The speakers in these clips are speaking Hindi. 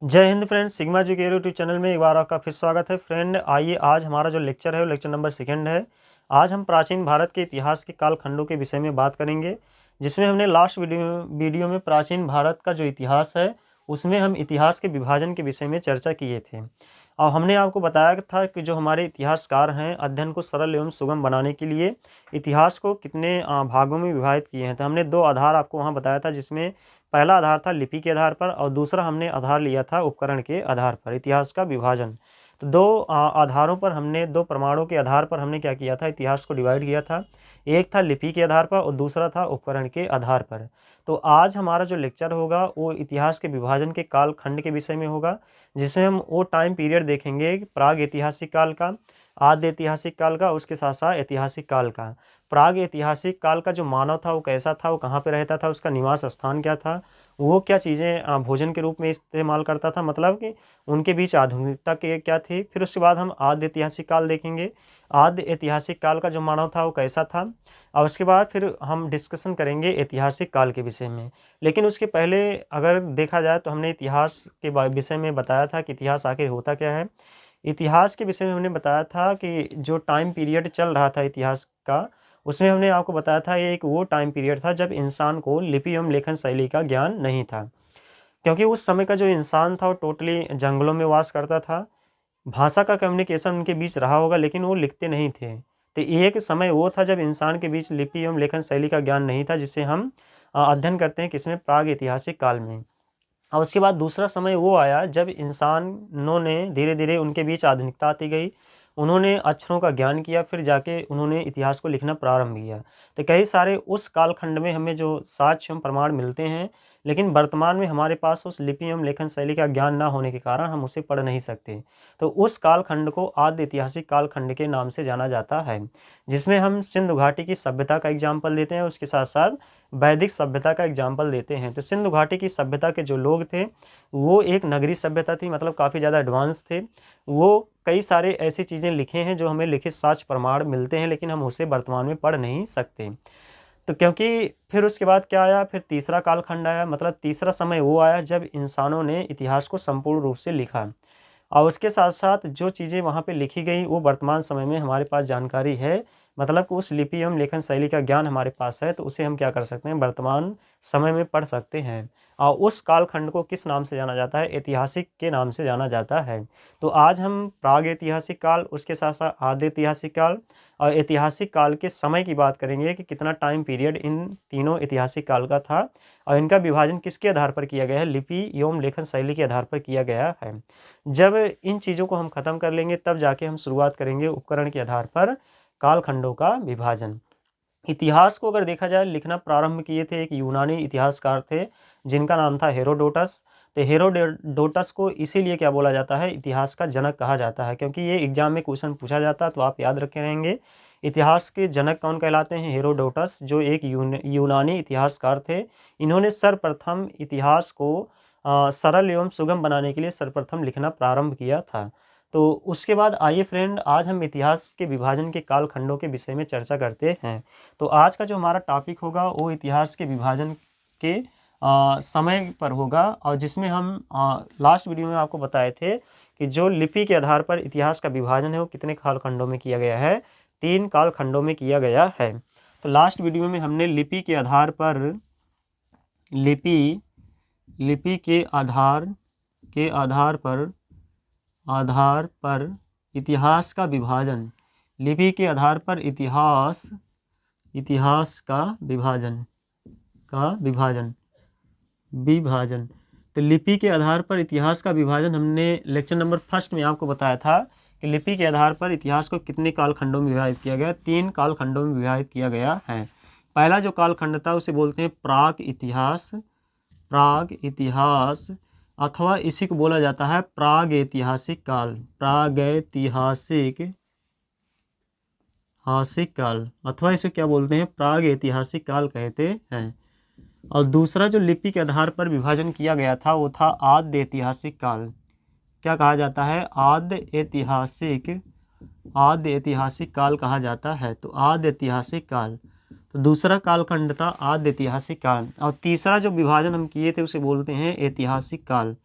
जय हिंद फ्रेंड, सिग्मा जी के यूट्यूब चैनल में एक बार आपका फिर स्वागत है। फ्रेंड आइए, आज हमारा जो लेक्चर है वो लेक्चर नंबर 2 है। आज हम प्राचीन भारत के इतिहास के कालखंडों के विषय में बात करेंगे, जिसमें हमने लास्ट वीडियो में प्राचीन भारत का जो इतिहास है उसमें हम इतिहास के विभाजन के विषय में चर्चा किए थे। और हमने आपको बताया था कि जो हमारे इतिहासकार हैं, अध्ययन को सरल एवं सुगम बनाने के लिए इतिहास को कितने भागों में विभाजित किए हैं। तो हमने 2 आधार आपको वहाँ बताया था, जिसमें पहला आधार था लिपि के आधार पर और दूसरा हमने आधार लिया था उपकरण के आधार पर, इतिहास का विभाजन। तो 2 आधारों पर हमने 2 प्रमाणों के आधार पर हमने क्या किया था, इतिहास को डिवाइड किया था। एक था लिपि के आधार पर और दूसरा था उपकरण के आधार पर। तो आज हमारा जो लेक्चर होगा वो इतिहास के विभाजन के कालखंड के विषय में होगा, जिसमें हम वो टाइम पीरियड देखेंगे प्राग ऐतिहासिक काल का, आद्य ऐतिहासिक काल का, उसके साथ साथ ऐतिहासिक काल का। प्राग ऐतिहासिक काल का जो मानव था वो कैसा था, वो कहाँ पे रहता था, उसका निवास स्थान क्या था, वो क्या चीज़ें भोजन के रूप में इस्तेमाल करता था, मतलब कि उनके बीच आधुनिकता के क्या थी। फिर उसके बाद हम आद्य ऐतिहासिक काल देखेंगे, आद्य ऐतिहासिक काल का जो मानव था वो कैसा था। और उसके बाद फिर हम डिस्कशन करेंगे ऐतिहासिक काल के विषय में। लेकिन उसके पहले अगर देखा जाए तो हमने इतिहास के विषय में बताया था कि इतिहास आखिर होता क्या है। इतिहास के विषय में हमने बताया था कि जो टाइम पीरियड चल रहा था इतिहास का, उसमें हमने आपको बताया था ये एक वो टाइम पीरियड था जब इंसान को लिपि एवं लेखन शैली का ज्ञान नहीं था। क्योंकि उस समय का जो इंसान था वो टोटली जंगलों में वास करता था। भाषा का कम्युनिकेशन उनके बीच रहा होगा, लेकिन वो लिखते नहीं थे। तो एक समय वो था जब इंसान के बीच लिपि एवं लेखन शैली का ज्ञान नहीं था, जिसे हम अध्ययन करते हैं किसमें, प्राग ऐतिहासिक काल में। और उसके बाद दूसरा समय वो आया जब इंसानों ने धीरे धीरे, उनके बीच आधुनिकता आती गई, उन्होंने अक्षरों का ज्ञान किया, फिर जाके उन्होंने इतिहास को लिखना प्रारंभ किया। तो कई सारे उस कालखंड में हमें जो साक्ष्य एवं प्रमाण मिलते हैं, लेकिन वर्तमान में हमारे पास उस लिपि एवं लेखन शैली का ज्ञान ना होने के कारण हम उसे पढ़ नहीं सकते। तो उस कालखंड को आद्य ऐतिहासिक कालखंड के नाम से जाना जाता है, जिसमें हम सिंधु घाटी की सभ्यता का एग्जाम्पल देते हैं, उसके साथ साथ वैदिक सभ्यता का एग्जाम्पल देते हैं। तो सिंधु घाटी की सभ्यता के जो लोग थे वो एक नगरीय सभ्यता थी, मतलब काफ़ी ज़्यादा एडवांस थे। वो कई सारे ऐसी चीज़ें लिखे हैं जो हमें लिखित साक्ष्य प्रमाण मिलते हैं, लेकिन हम उसे वर्तमान में पढ़ नहीं सकते। तो क्योंकि फिर उसके बाद क्या आया, फिर तीसरा कालखंड आया, मतलब तीसरा समय वो आया जब इंसानों ने इतिहास को संपूर्ण रूप से लिखा। और उसके साथ साथ जो चीज़ें वहाँ पे लिखी गई वो वर्तमान समय में हमारे पास जानकारी है, मतलब कि उस लिपि एवं लेखन शैली का ज्ञान हमारे पास है, तो उसे हम क्या कर सकते हैं, वर्तमान समय में पढ़ सकते हैं। और उस कालखंड को किस नाम से जाना जाता है, ऐतिहासिक के नाम से जाना जाता है। तो आज हम प्राग ऐतिहासिक काल, उसके साथ साथ आद्य ऐतिहासिक काल और ऐतिहासिक काल के समय की बात करेंगे कि कितना टाइम पीरियड इन तीनों ऐतिहासिक काल का था और इनका विभाजन किसके आधार पर किया गया है, लिपि एवं लेखन शैली के आधार पर किया गया है। जब इन चीज़ों को हम ख़त्म कर लेंगे तब जाके हम शुरुआत करेंगे उपकरण के आधार पर कालखंडों का विभाजन। इतिहास को अगर देखा जाए, लिखना प्रारंभ किए थे एक यूनानी इतिहासकार थे जिनका नाम था हेरोडोटस। तो हेरोडोटस को इसीलिए क्या बोला जाता है, इतिहास का जनक कहा जाता है, क्योंकि ये एग्जाम में क्वेश्चन पूछा जाता है, तो आप याद रखे रहेंगे। इतिहास के जनक कौन कहलाते हैं, हेरोडोटस, जो एक यूनानी इतिहासकार थे। इन्होंने सर्वप्रथम इतिहास को सरल एवं सुगम बनाने के लिए सर्वप्रथम लिखना प्रारंभ किया था। तो उसके बाद आइए फ्रेंड, आज हम इतिहास के विभाजन के कालखंडों के विषय में चर्चा करते हैं। तो आज का जो हमारा टॉपिक होगा वो इतिहास के विभाजन के समय पर होगा, और जिसमें हम लास्ट वीडियो में आपको बताए थे कि जो लिपि के आधार पर इतिहास का विभाजन है वो कितने कालखंडों में किया गया है, 3 कालखंडों में किया गया है। तो लास्ट वीडियो में हमने लिपि के आधार पर लिपि के आधार पर इतिहास का विभाजन, लिपि के आधार पर इतिहास का विभाजन। तो लिपि के आधार पर इतिहास का विभाजन हमने लेक्चर नंबर 1 में आपको बताया था कि लिपि के आधार पर इतिहास को कितने कालखंडों में विभाजित किया गया, 3 कालखंडों में विभाजित किया गया है। पहला जो कालखंड था उसे बोलते हैं प्राग इतिहास, अथवा इसी को बोला जाता है प्रागैतिहासिक काल, अथवा इसे क्या बोलते हैं, प्रागैतिहासिक काल कहते हैं। और दूसरा जो लिपि के आधार पर विभाजन किया गया था वो था आद्य ऐतिहासिक काल। क्या कहा जाता है, आद्य ऐतिहासिक काल कहा जाता है। तो आद्य ऐतिहासिक काल, तो दूसरा कालखंड था आद्य ऐतिहासिक काल। और तीसरा जो विभाजन हम किए थे उसे बोलते हैं ऐतिहासिक काल।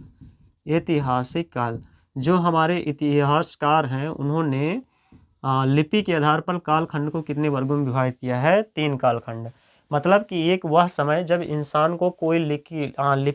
ऐतिहासिक काल। जो हमारे इतिहासकार हैं उन्होंने लिपि के आधार पर कालखंड को कितने वर्गों में विभाजित किया है? 3 कालखंड। मतलब कि एक वह समय जब इंसान को कोई लिपि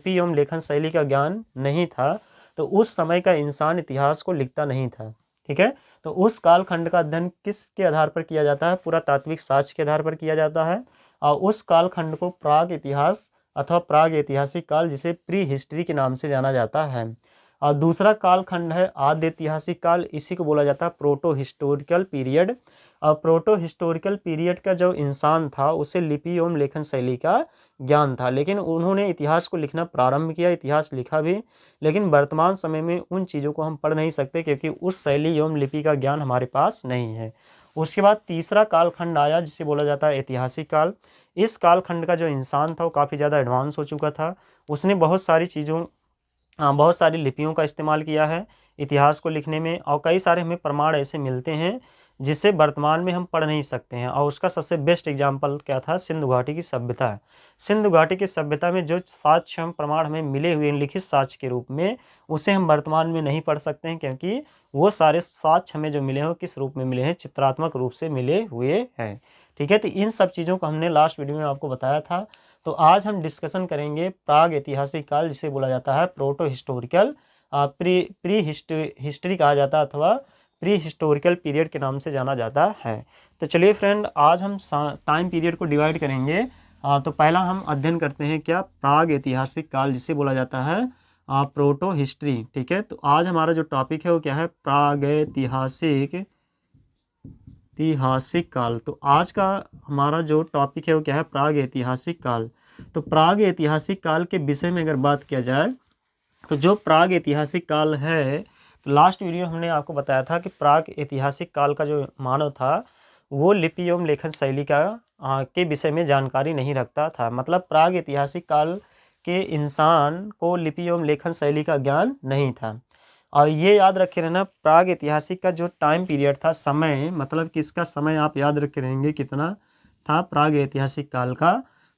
एवं लेखन शैली का ज्ञान नहीं था, तो उस समय का इंसान इतिहास को लिखता नहीं था। ठीक है, तो उस कालखंड का अध्ययन किसके आधार पर किया जाता है? पुरातात्विक साक्ष्य के आधार पर किया जाता है। और उस कालखंड को प्राग इतिहास अथवा प्राग ऐतिहासिक काल, जिसे प्री हिस्ट्री के नाम से जाना जाता है। और दूसरा कालखंड है आद्य ऐतिहासिक काल, इसी को बोला जाता है प्रोटो हिस्टोरिकल पीरियड। और प्रोटो हिस्टोरिकल पीरियड का जो इंसान था उसे लिपि एवं लेखन शैली का ज्ञान था, लेकिन उन्होंने इतिहास को लिखना प्रारंभ किया, इतिहास लिखा भी, लेकिन वर्तमान समय में उन चीज़ों को हम पढ़ नहीं सकते क्योंकि उस शैली एवं लिपि का ज्ञान हमारे पास नहीं है। उसके बाद तीसरा कालखंड आया जिसे बोला जाता है ऐतिहासिक काल। इस कालखंड का जो इंसान था वो काफ़ी ज़्यादा एडवांस हो चुका था। उसने बहुत सारी लिपियों का इस्तेमाल किया है इतिहास को लिखने में, और कई सारे हमें प्रमाण ऐसे मिलते हैं जिसे वर्तमान में हम पढ़ नहीं सकते हैं। और उसका सबसे बेस्ट एग्जाम्पल क्या था? सिंधु घाटी की सभ्यता। सिंधु घाटी की सभ्यता में जो साक्ष्य प्रमाण हमें मिले हुए लिखित साक्ष्य के रूप में, उसे हम वर्तमान में नहीं पढ़ सकते हैं क्योंकि वो सारे साक्ष्य हमें जो मिले हैं किस रूप में मिले हैं? चित्रात्मक रूप से मिले हुए हैं। ठीक है, तो इन सब चीज़ों को हमने लास्ट वीडियो में आपको बताया था। तो आज हम डिस्कशन करेंगे प्राग ऐतिहासिक काल, जिसे बोला जाता है प्रोटो हिस्टोरिकल प्री हिस्ट्री कहा जाता है अथवा प्री हिस्टोरिकल पीरियड के नाम से जाना जाता है। तो चलिए फ्रेंड, आज हम टाइम पीरियड को डिवाइड करेंगे। तो पहला हम अध्ययन करते हैं क्या? प्राग ऐतिहासिक काल, जिसे बोला जाता है प्रोटो हिस्ट्री। ठीक है, तो आज हमारा जो टॉपिक है वो क्या है? प्राग ऐतिहासिक काल। तो आज का हमारा जो टॉपिक है वो क्या है? प्राग ऐतिहासिक काल। तो प्राग ऐतिहासिक काल के विषय में अगर बात किया जाए तो जो प्राग ऐतिहासिक काल है, तो लास्ट वीडियो हमने आपको बताया था कि प्राग ऐतिहासिक काल का जो मानव था वो लिपि एवं लेखन शैली के विषय में जानकारी नहीं रखता था। मतलब प्राग ऐतिहासिक काल के इंसान को लिपि एवं लेखन शैली का ज्ञान नहीं था। और ये याद रखे रहना, प्राग ऐतिहासिक का जो टाइम पीरियड था, समय मतलब कि इसका समय आप याद रखे रहेंगे कितना था प्राग ऐतिहासिक काल का?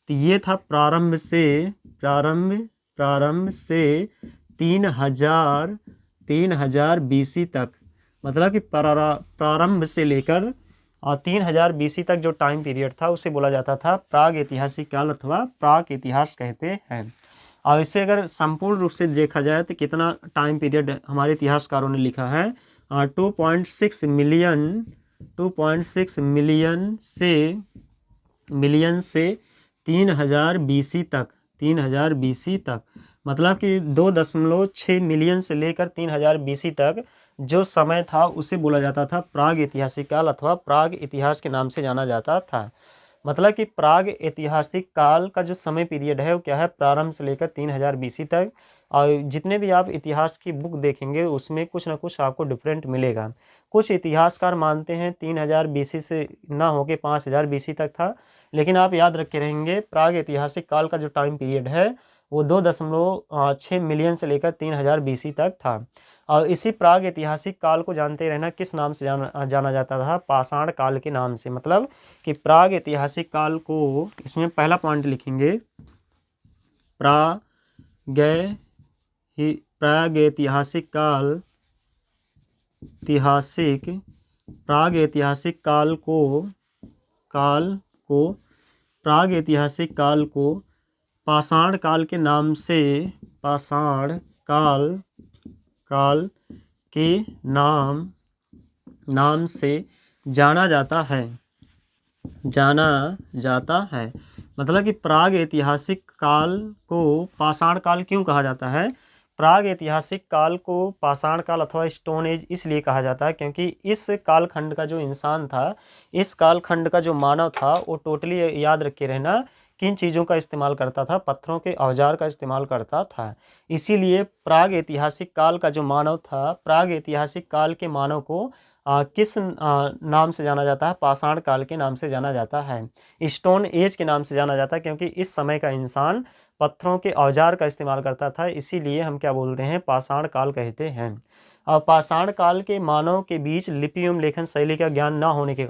तो ये था प्रारंभ से 3000 BC तक। मतलब कि प्रारंभ से लेकर 3000 BC तक जो टाइम पीरियड था उसे बोला जाता था प्राग ऐतिहासिक काल अथवा प्राग इतिहास कहते हैं। और इसे अगर संपूर्ण रूप से देखा जाए तो कितना टाइम पीरियड हमारे इतिहासकारों ने लिखा है? 2.6 मिलियन से 3000 BC तक। मतलब कि 2.6 मिलियन से लेकर 3000 BC तक जो समय था उसे बोला जाता था प्राग ऐतिहासिक काल अथवा प्राग इतिहास के नाम से जाना जाता था। मतलब कि प्राग ऐतिहासिक काल का जो समय पीरियड है वो क्या है? प्रारंभ से लेकर 3000 BC तक। और जितने भी आप इतिहास की बुक देखेंगे उसमें कुछ ना कुछ आपको डिफरेंट मिलेगा। कुछ इतिहासकार मानते हैं 3000 BC से ना होके 5000 BC तक था, लेकिन आप याद रखे रहेंगे प्राग ऐतिहासिक काल का जो टाइम पीरियड है वो 2.6 मिलियन से लेकर 3000 BC तक था। और इसी प्राग ऐतिहासिक काल को जानते रहना किस नाम से जाना जाता था? पाषाण काल के नाम से। मतलब कि प्राग ऐतिहासिक काल को, इसमें पहला पॉइंट लिखेंगे प्राग ऐतिहासिक काल को पाषाण काल के नाम से जाना जाता है। मतलब कि प्राग ऐतिहासिक काल को पाषाण काल क्यों कहा जाता है? प्राग ऐतिहासिक काल को पाषाण काल अथवा स्टोन एज इसलिए कहा जाता है क्योंकि इस कालखंड का जो इंसान था, इस कालखंड का जो मानव था, वो टोटली याद रखे रहना किन चीज़ों का इस्तेमाल करता था? पत्थरों के औजार का इस्तेमाल करता था। इसीलिए प्राग ऐतिहासिक काल का जो मानव था, प्राग ऐतिहासिक काल के मानव को किस नाम से जाना जाता है? पाषाण काल के नाम से जाना जाता है, स्टोन एज के नाम से जाना जाता है, क्योंकि इस समय का इंसान पत्थरों के औजार का इस्तेमाल करता था। इसीलिए हम क्या बोलते हैं? पाषाण काल कहते हैं। और पाषाण काल के मानव के बीच लिपि एवं लेखन शैली का ज्ञान न होने के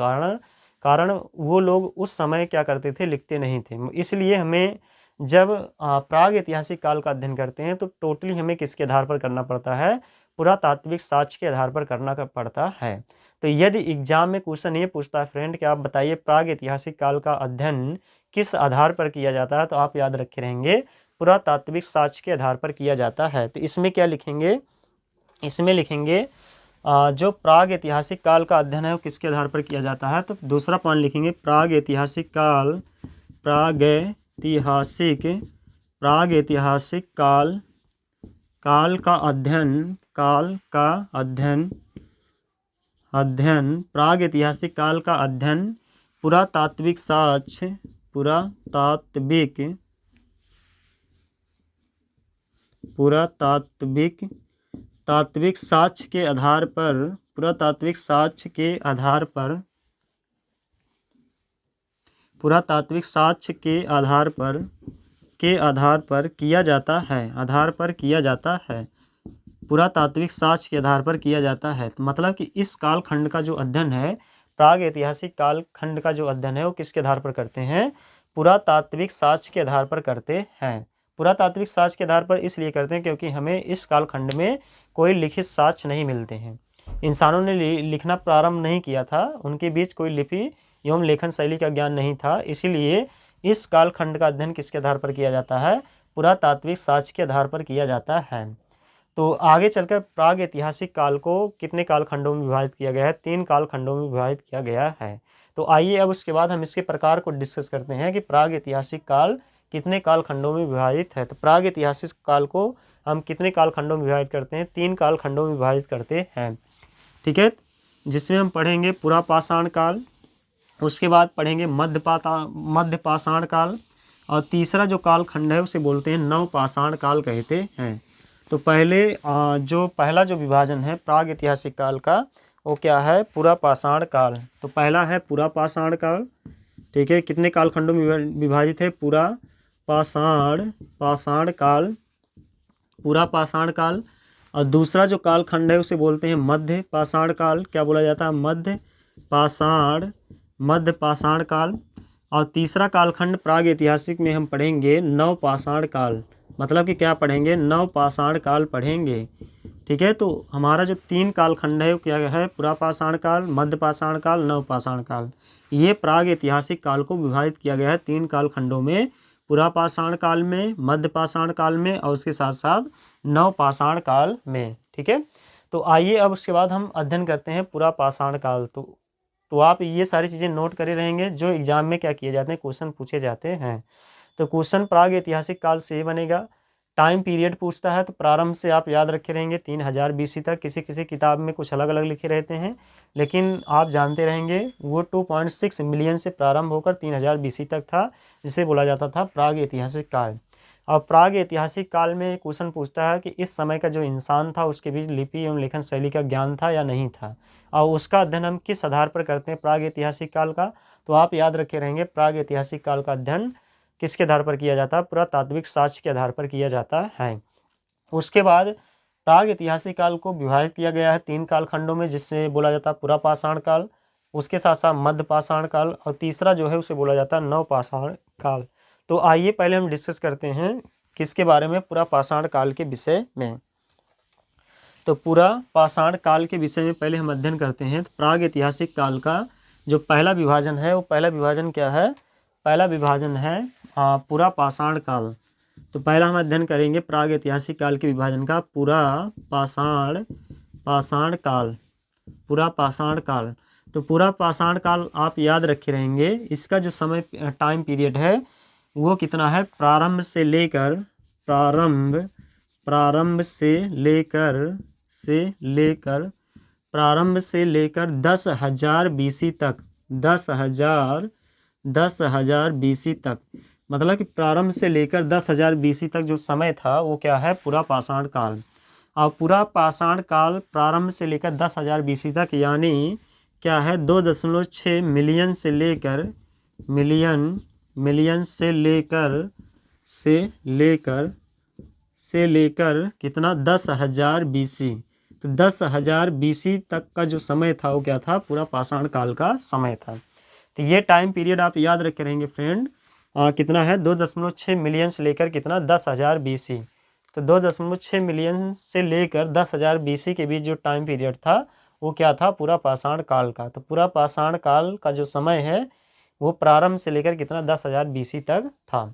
कारण वो लोग उस समय क्या करते थे? लिखते नहीं थे। इसलिए हमें जब प्राग ऐतिहासिक काल का अध्ययन करते हैं तो टोटली हमें किसके आधार पर करना पड़ता है, पुरातात्विक साक्ष्य के आधार पर करना पड़ता है। तो यदि एग्जाम में क्वेश्चन ये पूछता है फ्रेंड कि आप बताइए प्राग ऐतिहासिक काल का अध्ययन किस आधार पर किया जाता है, तो आप याद रखे रहेंगे पुरातात्विक साक्ष्य के आधार पर किया जाता है। तो इसमें क्या लिखेंगे, इसमें लिखेंगे जो प्राग ऐतिहासिक काल का अध्ययन है वो किसके आधार पर किया जाता है। तो दूसरा पॉइंट लिखेंगे प्राग ऐतिहासिक काल, प्राग ऐतिहासिक काल का अध्ययन, प्राग ऐतिहासिक काल का अध्ययन पुरातात्विक साक्ष्य, तात्विक साक्ष्य के आधार पर, पुरातात्विक साक्ष्य के आधार पर किया जाता है, पुरातात्विक साक्ष्य के आधार पर किया जाता है। तो मतलब कि इस कालखंड का जो अध्ययन है, प्राग ऐतिहासिक कालखंड का जो अध्ययन है वो किसके आधार पर करते हैं, पुरातात्विक साक्ष्य के आधार पर करते हैं। पुरातात्विक साक्ष्य के आधार पर इसलिए करते हैं क्योंकि हमें इस कालखंड में कोई लिखित साक्ष्य नहीं मिलते हैं। इंसानों ने लिखना प्रारंभ नहीं किया था, उनके बीच कोई लिपि एवं लेखन शैली का ज्ञान नहीं था, इसीलिए इस कालखंड का अध्ययन किसके आधार पर किया जाता है, पुरातात्विक साक्ष्य के आधार पर किया जाता है। तो आगे चलकर प्राग ऐतिहासिक काल को कितने कालखंडों में विभाजित किया गया है, 3 कालखंडों में विभाजित किया गया है। तो आइए अब उसके बाद हम इसके प्रकार को डिस्कस करते हैं कि प्राग ऐतिहासिक काल कितने कालखंडों में विभाजित है। तो प्राग ऐतिहासिक काल को हम कितने कालखंडों में विभाजित करते हैं, 3 कालखंडों में विभाजित करते हैं। ठीक है, जिसमें हम पढ़ेंगे पुरापाषाण काल, उसके बाद पढ़ेंगे मध्यपाषाण काल, और तीसरा जो कालखंड है उसे बोलते हैं नवपाषाण काल कहते हैं। तो पहला जो विभाजन है प्राग ऐतिहासिक काल का वो क्या है, पुरापाषाण काल। तो पहला है पुरापाषाण काल। ठीक है, कितने कालखंडों में विभाजित है, पुरापाषाण काल। और दूसरा जो कालखंड है उसे बोलते हैं मध्यपाषाण काल। क्या बोला जाता है, मध्यपाषाण काल। और तीसरा कालखंड प्राग ऐतिहासिक में हम पढ़ेंगे नवपाषाण काल। मतलब कि क्या पढ़ेंगे, नवपाषाण काल पढ़ेंगे। ठीक है, तो हमारा जो 3 कालखंड है वो क्या है, पुरापाषाण काल, मध्यपाषाण काल, नवपाषाण काल। ये प्राग ऐतिहासिक काल को विभाजित किया गया है 3 कालखंडों में, पुरापाषाण काल में, मध्यपाषाण काल में और उसके साथ साथ नवपाषाण काल में। ठीक है, तो आइए अब उसके बाद हम अध्ययन करते हैं पुरापाषाण काल। तो आप ये सारी चीज़ें नोट करे रहेंगे जो एग्जाम में क्या किए जाते हैं, क्वेश्चन पूछे जाते हैं। तो क्वेश्चन प्राग ऐतिहासिक काल से बनेगा। टाइम पीरियड पूछता है तो प्रारंभ से आप याद रखे रहेंगे 3000 BC तक। किसी किसी किताब में कुछ अलग अलग लिखे रहते हैं, लेकिन आप जानते रहेंगे वो 2.6 मिलियन से प्रारंभ होकर 3000 BC तक था, जिसे बोला जाता था प्राग ऐतिहासिक काल। और प्राग ऐतिहासिक काल में क्वेश्चन पूछता है कि इस समय का जो इंसान था उसके बीच लिपि एवं लेखन शैली का ज्ञान था या नहीं था, और उसका अध्ययन हम किस आधार पर करते हैं प्राग ऐतिहासिक काल का। तो आप याद रखे रहेंगे प्राग ऐतिहासिक काल का अध्ययन किसके आधार पर किया जाता है, पुरातात्विक साक्ष्य के आधार पर किया जाता है। उसके बाद प्राग ऐतिहासिक काल को विभाजित किया गया है 3 कालखंडों में, जिससे बोला जाता है पुरापाषाण काल, उसके साथ साथ मध्यपाषाण काल, और तीसरा जो है उसे बोला जाता है नवपाषाण काल। तो आइए पहले हम डिस्कस करते हैं किसके बारे में, पुरापाषाण काल के विषय में। तो पुरापाषाण काल के विषय में पहले हम अध्ययन करते हैं। तो प्राग ऐतिहासिक काल का जो पहला विभाजन है वो पहला विभाजन क्या है, पहला विभाजन है पुरापाषाण काल। तो पहला हम अध्ययन करेंगे प्राग ऐतिहासिक काल के विभाजन का, पुरापाषाण काल। तो पुरापाषाण काल आप याद रखे रहेंगे, इसका जो समय टाइम पीरियड है वो कितना है, प्रारंभ से लेकर 10,000 BC तक, 10,000 BC तक। मतलब कि प्रारंभ से लेकर 10,000 BC तक जो समय था वो क्या है, पुरापाषाण काल। और पुरापाषाण काल प्रारंभ से लेकर 10,000 BC तक यानी क्या है, 2.6 मिलियन से लेकर कितना, 10,000 BC। तो 10,000 BC तक का जो समय था वो क्या था, पुरापाषाण काल का समय था। तो ये टाइम पीरियड आप याद रखे रहेंगे फ्रेंड, कितना है 2.6 मिलियन से लेकर कितना 10,000 BC। तो 2.6 मिलियन से लेकर 10,000 BC के बीच जो टाइम पीरियड था वो क्या था, पूरा पाषाण काल का। तो पूरा पाषाण काल का जो समय है वो प्रारंभ से लेकर कितना 10,000 BC तक था।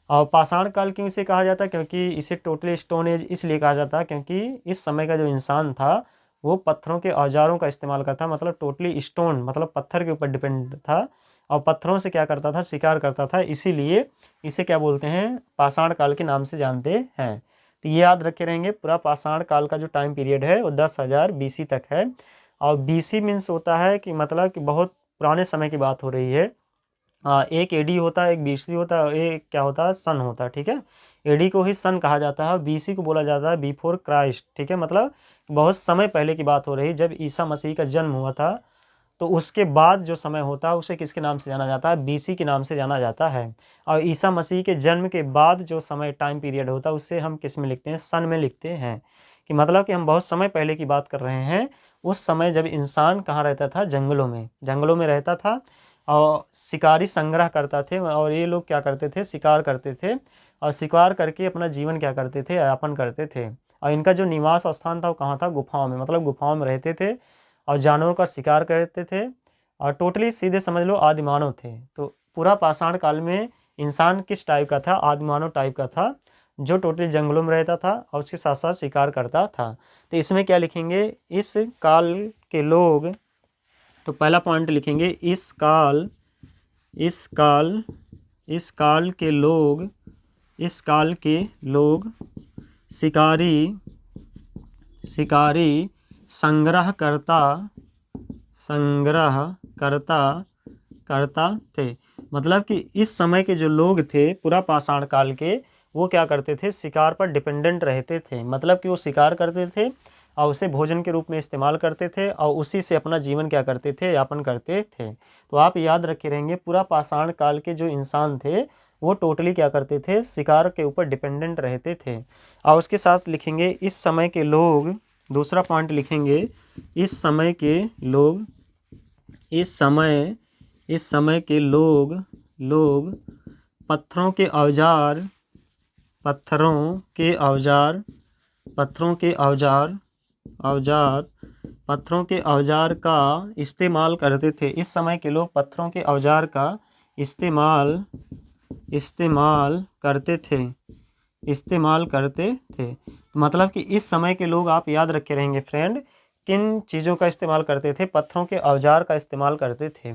और पाषाण काल क्यों इसे कहा जाता है, क्योंकि इसे टोटली स्टोन एज इसलिए कहा जाता है क्योंकि इस समय का जो इंसान था वो पत्थरों के औजारों का इस्तेमाल करता, मतलब टोटली स्टोन मतलब पत्थर के ऊपर डिपेंड था और पत्थरों से क्या करता था, शिकार करता था। इसीलिए इसे क्या बोलते हैं, पाषाण काल के नाम से जानते हैं। तो ये याद रखे रहेंगे, पूरा पाषाण काल का जो टाइम पीरियड है वो 10,000 BC तक है। और BC मीन्स होता है कि मतलब कि बहुत पुराने समय की बात हो रही है। एक एडी होता है, एक BC होता है, एक क्या होता है, सन होता है। ठीक है, एडी को ही सन कहा जाता है और BC को बोला जाता है बिफोर क्राइस्ट। ठीक है, मतलब बहुत समय पहले की बात हो रही, जब ईसा मसीह का जन्म हुआ था तो उसके बाद जो समय होता है उसे किसके नाम से जाना जाता है, BC के नाम से जाना जाता है। और ईसा मसीह के जन्म के बाद जो समय टाइम पीरियड होता है उससे हम किस में लिखते हैं, सन में लिखते हैं। कि मतलब कि हम बहुत समय पहले की बात कर रहे हैं, उस समय जब इंसान कहाँ रहता था, जंगलों में रहता था और शिकारी संग्रह करता थे। और ये लोग क्या करते थे, शिकार करते थे और शिकार करके अपना जीवन क्या करते थे, यापन करते थे। और इनका जो निवास स्थान था वो कहाँ था, गुफाओं में, मतलब गुफाओं में रहते थे और जानवरों का शिकार करते थे और टोटली सीधे समझ लो आदिमानव थे। तो पूरा पाषाण काल में इंसान किस टाइप का था, आदिमानव टाइप का था, जो टोटली जंगलों में रहता था और उसके साथ साथ शिकार करता था। तो इसमें क्या लिखेंगे, इस काल के लोग, तो पहला पॉइंट लिखेंगे इस काल के लोग, इस काल के लोग शिकारी संग्रह करता थे। मतलब कि इस समय के जो लोग थे पूरा पाषाण काल के, वो क्या करते थे, शिकार पर डिपेंडेंट रहते थे। मतलब कि वो शिकार करते थे और उसे भोजन के रूप में इस्तेमाल करते थे और उसी से अपना जीवन क्या करते थे, यापन करते थे। तो आप याद रखे रहेंगे, पूरा पाषाण काल के जो इंसान थे वो टोटली क्या करते थे, शिकार के ऊपर डिपेंडेंट रहते थे। और उसके साथ लिखेंगे इस समय के लोग, दूसरा पॉइंट लिखेंगे इस समय के लोग पत्थरों के औजार का इस्तेमाल करते थे। इस समय के लोग पत्थरों के औजार का इस्तेमाल करते थे। मतलब कि इस समय के लोग, आप याद रखे रहेंगे फ्रेंड, किन चीज़ों का इस्तेमाल करते थे, पत्थरों के औजार का इस्तेमाल करते थे।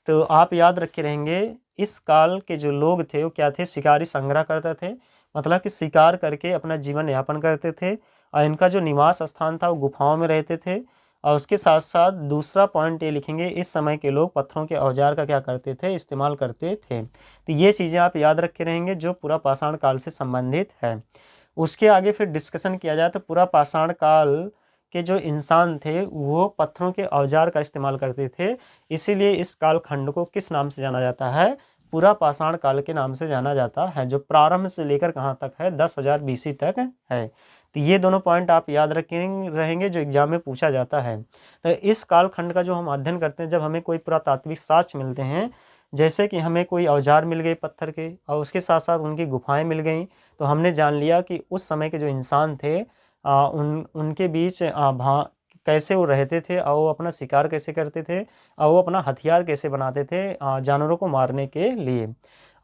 तो आप याद रखे रहेंगे, इस काल के जो लोग थे वो क्या थे, शिकारी संग्रह करते थे। मतलब कि शिकार करके अपना जीवन यापन करते थे और इनका जो निवास स्थान था वो गुफाओं में रहते थे। और उसके साथ साथ दूसरा पॉइंट ये लिखेंगे, इस समय के लोग पत्थरों के औजार का क्या करते थे, इस्तेमाल करते थे। तो ये चीज़ें आप याद रखे रहेंगे जो पूरा पाषाण काल से संबंधित है। उसके आगे फिर डिस्कशन किया जाए तो पूरा पाषाण काल के जो इंसान थे वो पत्थरों के औजार का इस्तेमाल करते थे। इसीलिए इस कालखंड को किस नाम से जाना जाता है, पूरा पाषाण काल के नाम से जाना जाता है, जो प्रारंभ से लेकर कहाँ तक है, 10,000 BC तक है। तो ये दोनों पॉइंट आप याद रहेंगे जो एग्जाम में पूछा जाता है। तो इस कालखंड का जो हम अध्ययन करते हैं, जब हमें कोई पुरातात्विक साक्ष्य मिलते हैं, जैसे कि हमें कोई औजार मिल गए पत्थर के और उसके साथ साथ उनकी गुफाएं मिल गई, तो हमने जान लिया कि उस समय के जो इंसान थे उनके बीच कैसे वो रहते थे और वो अपना शिकार कैसे करते थे और वो अपना हथियार कैसे बनाते थे जानवरों को मारने के लिए।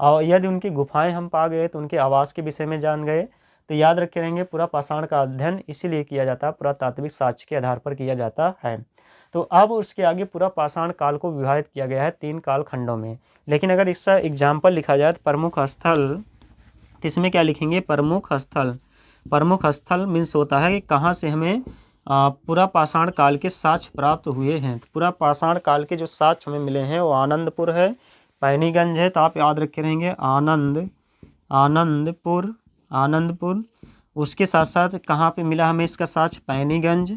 और यदि उनकी गुफाएं हम पा गए तो उनके आवास के विषय में जान गए। तो याद रखे रहेंगे, पूरा पाषाण का अध्ययन इसीलिए किया जाता है, पुरातात्विक साक्ष्य के आधार पर किया जाता है। तो अब उसके आगे पूरा पाषाण काल को विभाजित किया गया है 3 काल खंडों में। लेकिन अगर इसका एग्जाम्पल लिखा जाए तो प्रमुख स्थल, तो इसमें क्या लिखेंगे, प्रमुख स्थल मीन्स होता है कि कहाँ से हमें पूरा पाषाण काल के साक्ष्य प्राप्त हुए हैं। तो पूरा पाषाण काल के जो साक्ष्य हमें मिले हैं वो आनंदपुर है, पैनीगंज है। तो आप याद रखे रहेंगे आनंदपुर। उसके साथ साथ कहाँ पे मिला हमें इसका साक्ष्य, पैनीगंज,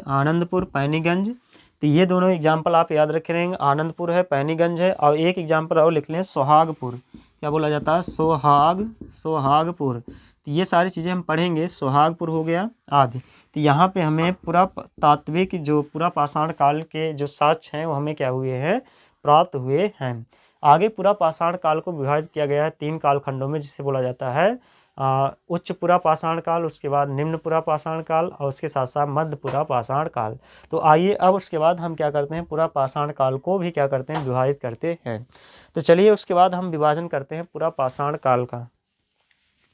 आनंदपुर, पैनीगंज। तो ये दोनों एग्जाम्पल आप याद रखे रहेंगे, आनंदपुर है, पैनीगंज है। और एक एग्जाम्पल और लिख लें, सोहागपुर। क्या बोला जाता है, सोहागपुर। तो ये सारी चीज़ें हम पढ़ेंगे, सोहागपुर हो गया आदि। तो यहाँ पे हमें पूरा तात्विक जो पूरा पाषाण काल के जो साक्ष्य हैं वो हमें क्या हुए हैं, प्राप्त हुए हैं। आगे पूरा पाषाण काल को विभाजित किया गया है 3 कालखंडों में, जिसे बोला जाता है उच्च पुरा पाषाण काल, उसके बाद निम्न पुरा पाषाण काल और उसके साथ साथ मध्य पुरा पाषाण काल। तो आइए अब उसके बाद हम क्या करते हैं, पुरा पाषाण काल को भी क्या करते हैं, विभाजित करते हैं। तो चलिए उसके बाद हम विभाजन करते हैं पुरा पाषाण काल का।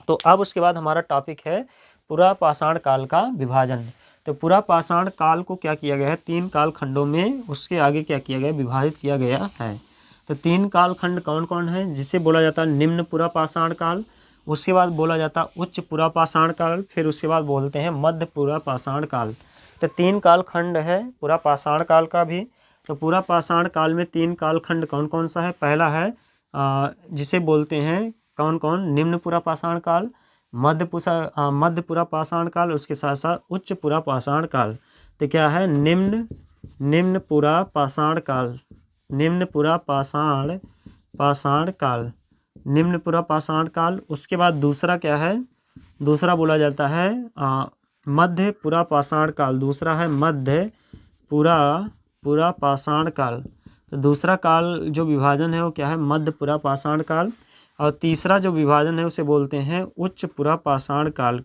तो अब उसके बाद हमारा टॉपिक है पुरा पाषाण काल का विभाजन। तो पुरा पाषाण काल को क्या किया गया है, 3 कालखंडों में उसके आगे क्या किया गया, विभाजित किया गया है। तो 3 कालखंड कौन कौन है, जिसे बोला जाता है निम्न पुरा पाषाण काल, उसके बाद बोला जाता है उच्च पुरा पाषाण काल, फिर उसके बाद बोलते हैं मध्य पुरा पाषाण काल। तो 3 कालखंड है पुरा पाषाण काल का भी। तो पुरा पाषाण काल में 3 कालखंड कौन कौन सा है, पहला है जिसे बोलते हैं कौन कौन, निम्न पुरा पाषाण काल, मध्य पुरा पाषाण काल, उसके साथ साथ उच्च पुरा पाषाण काल। तो क्या है, निम्न पुरा पाषाण काल, निम्न पुरा पाषाण काल, निम्न पुरा पाषाण काल। उसके बाद दूसरा क्या है, दूसरा बोला जाता है मध्य पुरा पाषाण काल, दूसरा है मध्य पुरा पाषाण काल। तो दूसरा काल जो विभाजन है वो क्या है, मध्य पुरा पाषाण काल। और तीसरा जो विभाजन है उसे बोलते हैं उच्च पुरा पाषाण काल।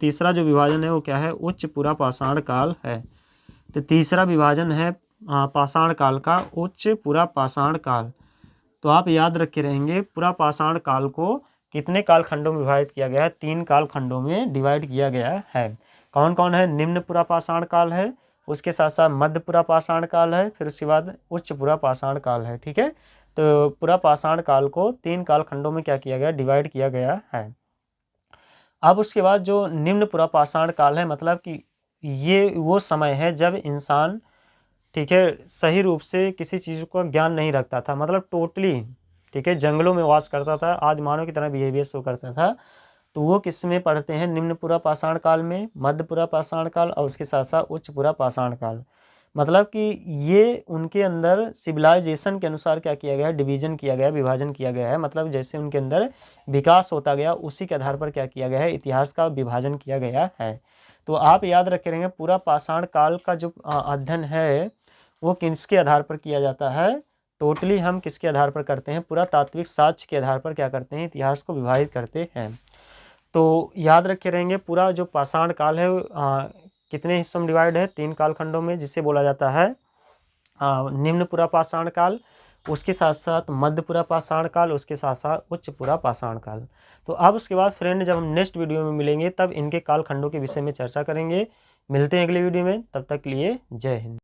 तीसरा जो विभाजन है वो क्या है, उच्च पुरा पाषाण काल है। तो तीसरा विभाजन है पाषाण काल का उच्च पुरा पाषाण काल। तो आप याद रखे रहेंगे पुरा पाषाण काल को कितने कालखंडों में विभाजित किया गया है, 3 कालखंडों में डिवाइड किया गया है। कौन कौन है, निम्न पुरा पाषाण काल है, उसके साथ साथ मध्य पुरा पाषाण काल है, फिर उसके बाद उच्च पुरा पाषाण काल है। ठीक है, तो पुरा पाषाण काल को 3 कालखंडों में क्या किया गया, डिवाइड किया गया है। अब उसके बाद जो निम्न पुरा पाषाण काल है, मतलब कि ये वो समय है जब इंसान, ठीक है, सही रूप से किसी चीज़ का ज्ञान नहीं रखता था, मतलब टोटली, ठीक है, जंगलों में वास करता था, आदि मानव की तरह बिहेवियर शो करता था। तो वो किस में पढ़ते हैं, निम्न पुरा पाषाण काल में, मध्य पुरा पाषाण काल और उसके साथ साथ उच्च पुरा पाषाण काल। मतलब कि ये उनके अंदर सिविलाइजेशन के अनुसार क्या किया गया है, डिवीजन किया गया, विभाजन किया गया है। मतलब जैसे उनके अंदर विकास होता गया उसी के आधार पर क्या किया गया है, इतिहास का विभाजन किया गया है। तो आप याद रखे रहेंगे पूरा पाषाण काल का जो अध्ययन है वो किसके आधार पर किया जाता है, टोटली हम किसके आधार पर करते हैं, पूरा तात्विक साक्ष्य के आधार पर क्या करते हैं, इतिहास को विभाजित करते हैं। तो याद रखे रहेंगे पूरा जो पाषाण काल है कितने हिस्सों में डिवाइड है, 3 कालखंडों में, जिसे बोला जाता है निम्न पुरा पाषाण काल, उसके साथ साथ मध्य पुरा पाषाण काल, उसके साथ साथ उच्च पुरा पाषाण काल। तो अब उसके बाद फ्रेंड जब हम नेक्स्ट वीडियो में मिलेंगे तब इनके कालखंडों के विषय में चर्चा करेंगे। मिलते हैं अगले वीडियो में, तब तक के लिए जय हिंद।